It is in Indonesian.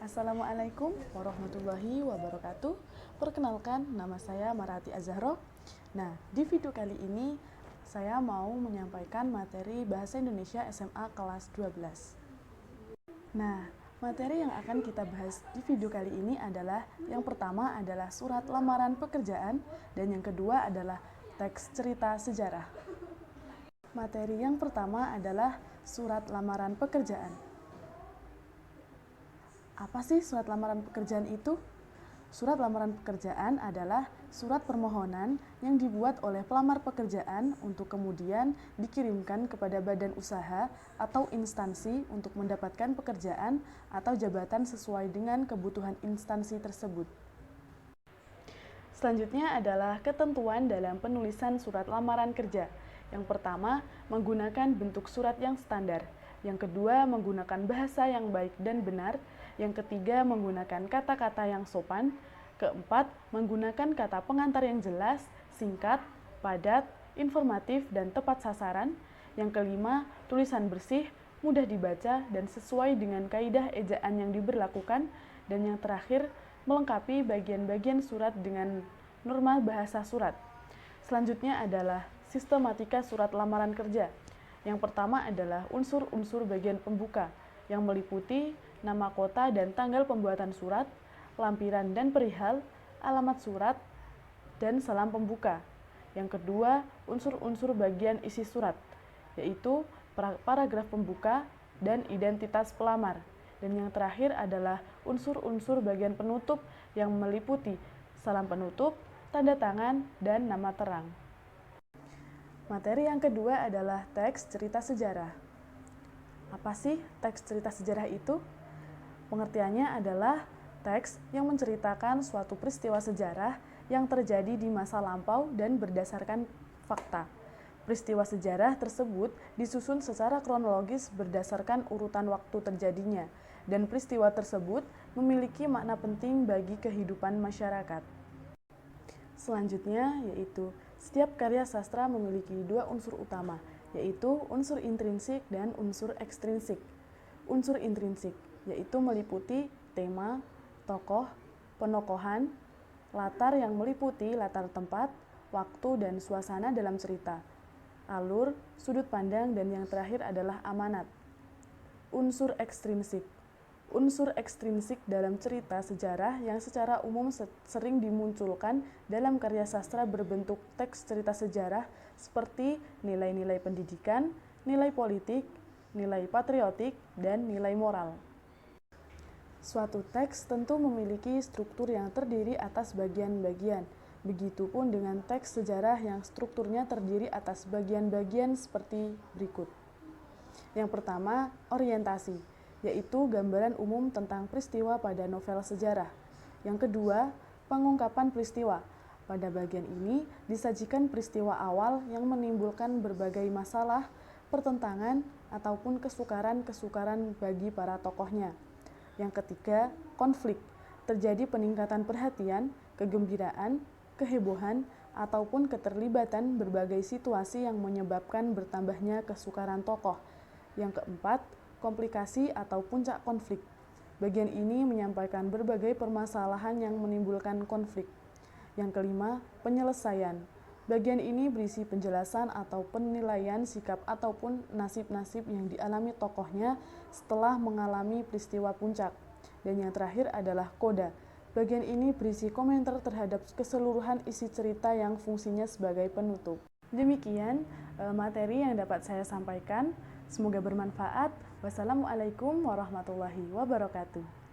Assalamualaikum warahmatullahi wabarakatuh. Perkenalkan, nama saya Marati Azahro. Nah, di video kali ini saya mau menyampaikan materi Bahasa Indonesia SMA kelas 12. Nah, materi yang akan kita bahas di video kali ini adalah yang pertama adalah surat lamaran pekerjaan dan yang kedua adalah teks cerita sejarah. Materi yang pertama adalah surat lamaran pekerjaan. Apa sih surat lamaran pekerjaan itu? Surat lamaran pekerjaan adalah surat permohonan yang dibuat oleh pelamar pekerjaan untuk kemudian dikirimkan kepada badan usaha atau instansi untuk mendapatkan pekerjaan atau jabatan sesuai dengan kebutuhan instansi tersebut. Selanjutnya adalah ketentuan dalam penulisan surat lamaran kerja. Yang pertama, menggunakan bentuk surat yang standar. Yang kedua, menggunakan bahasa yang baik dan benar. Yang ketiga, menggunakan kata-kata yang sopan. Keempat, menggunakan kata pengantar yang jelas, singkat, padat, informatif, dan tepat sasaran. Yang kelima, tulisan bersih, mudah dibaca, dan sesuai dengan kaidah ejaan yang diberlakukan. Dan yang terakhir, melengkapi bagian-bagian surat dengan norma bahasa surat. Selanjutnya adalah sistematika surat lamaran kerja. Yang pertama adalah unsur-unsur bagian pembuka, yang meliputi nama kota dan tanggal pembuatan surat, lampiran dan perihal, alamat surat, dan salam pembuka. Yang kedua, unsur-unsur bagian isi surat, yaitu paragraf pembuka dan identitas pelamar. Dan yang terakhir adalah unsur-unsur bagian penutup yang meliputi salam penutup, tanda tangan, dan nama terang. Materi yang kedua adalah teks cerita sejarah. Apa sih teks cerita sejarah itu? Pengertiannya adalah teks yang menceritakan suatu peristiwa sejarah yang terjadi di masa lampau dan berdasarkan fakta. Peristiwa sejarah tersebut disusun secara kronologis berdasarkan urutan waktu terjadinya, dan peristiwa tersebut memiliki makna penting bagi kehidupan masyarakat. Selanjutnya yaitu setiap karya sastra memiliki dua unsur utama, yaitu unsur intrinsik dan unsur ekstrinsik. Unsur intrinsik yaitu meliputi tema, tokoh, penokohan, latar yang meliputi latar tempat, waktu, dan suasana dalam cerita, alur, sudut pandang, dan yang terakhir adalah amanat. Unsur ekstrinsik. Unsur ekstrinsik dalam cerita sejarah yang secara umum sering dimunculkan dalam karya sastra berbentuk teks cerita sejarah seperti nilai-nilai pendidikan, nilai politik, nilai patriotik, dan nilai moral. Suatu teks tentu memiliki struktur yang terdiri atas bagian-bagian. Begitupun dengan teks sejarah yang strukturnya terdiri atas bagian-bagian seperti berikut. Yang pertama, orientasi, yaitu gambaran umum tentang peristiwa pada novel sejarah. Yang kedua, pengungkapan peristiwa. Pada bagian ini disajikan peristiwa awal yang menimbulkan berbagai masalah, pertentangan, ataupun kesukaran-kesukaran bagi para tokohnya. Yang ketiga, konflik. Terjadi peningkatan perhatian, kegembiraan, kehebohan, ataupun keterlibatan berbagai situasi yang menyebabkan bertambahnya kesukaran tokoh. Yang keempat, komplikasi atau puncak konflik. Bagian ini menyampaikan berbagai permasalahan yang menimbulkan konflik. Yang kelima, penyelesaian. Bagian ini berisi penjelasan atau penilaian sikap ataupun nasib-nasib yang dialami tokohnya setelah mengalami peristiwa puncak. Dan yang terakhir adalah koda. Bagian ini berisi komentar terhadap keseluruhan isi cerita yang fungsinya sebagai penutup. Demikian materi yang dapat saya sampaikan. Semoga bermanfaat. Wassalamualaikum warahmatullahi wabarakatuh.